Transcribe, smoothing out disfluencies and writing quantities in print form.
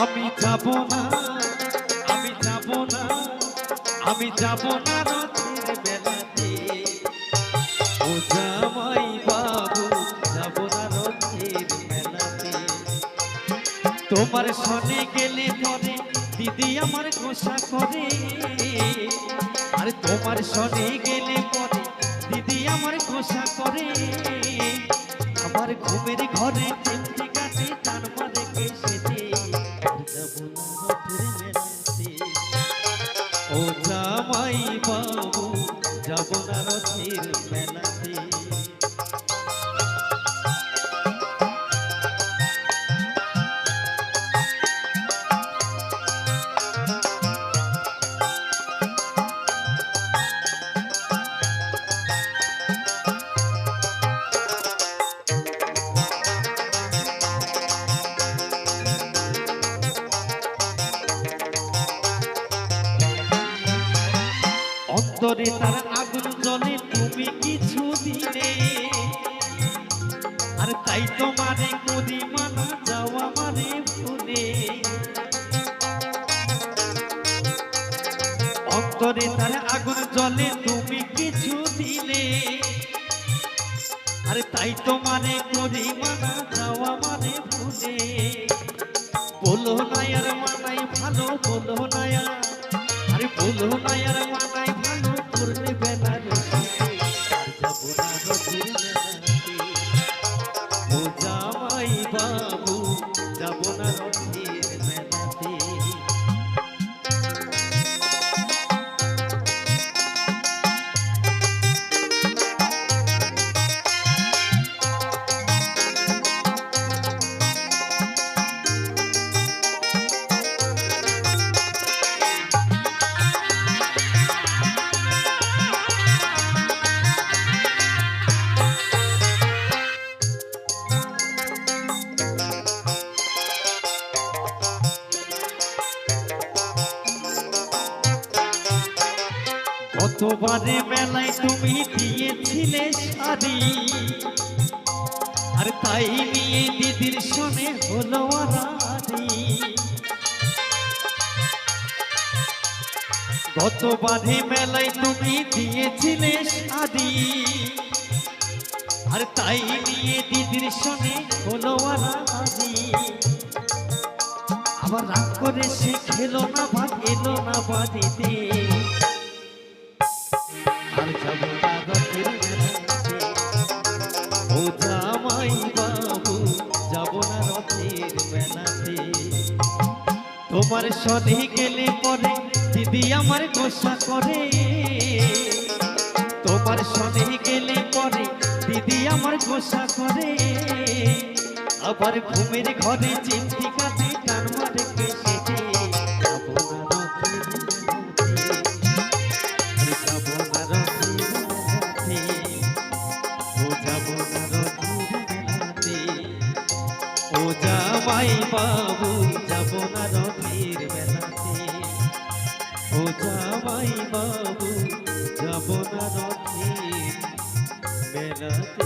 আমি যাব না, আমি যাব না, আমি যাব না রথের মেলাতে। ও জামাই বাবু, যাব না রথের মেলাতে। তোমার সনে গেলে পরে দিদি আমার গোসা করে, আর তোমার সনে গেলে পরে দিদি আমার গোসা করে। আমার ঘুমের ঘরে চিমটি কাটে টান মারে কেসেতে। যাব না রথের মেলাতে। ও জামাই বাবু, যাব না রথের মেলাতে। অন্তরে তার আগুন জ্বলে তুমি কিছু দিলে, আর তাই তোমারে করি মানা যাওয়া মানে ভুলে। অন্তরে তার আগুন জ্বলে তুমি কিছু দিলে, আর তাই তোমারে করি মানা যাওয়া মানে ভুলে। বলো না আর মানাই ভালো, বলো না আরে বলো না আর মানাই ভালো, করলে বেলা রসিতে। যাব না রথের মেলাতে। ও জামাই বাবু, যাব না রথের মেলাতে। গতবারে মেলায় তুমি দিয়েছিলে শাড়ি, আর তাই নিয়ে দিদির শোনে হলো আড়াআড়ি। গতবারে মেলায় তুমি দিয়েছিলে শাড়ি, আর তাই নিয়ে দিদির শোনে হলো আড়াআড়ি। আবার রাগ করে সে খেলো না ভাত, এলো না বাড়িতে। আর যাব না রথের মেলাতে। ও জামাই বাবু, যাব না রথের মেলাতে। তোমার সনে গেলে পরে দিদি আমার গোসা করে, তোমার সনে গেলে পরে দিদি আমার গোসা করে। আবার ঘুমের ঘরে চিমটি কাটে টান মারে কেসেতে। যাব না রথের মেলাতে। যাব না রথের মেলাতে। ও যাব না রথের মেলাতে। ও জামাই বাবু, যাব না রথের মেলাতে। ও জামাই বাবু, যাব না রথের মেলাতে।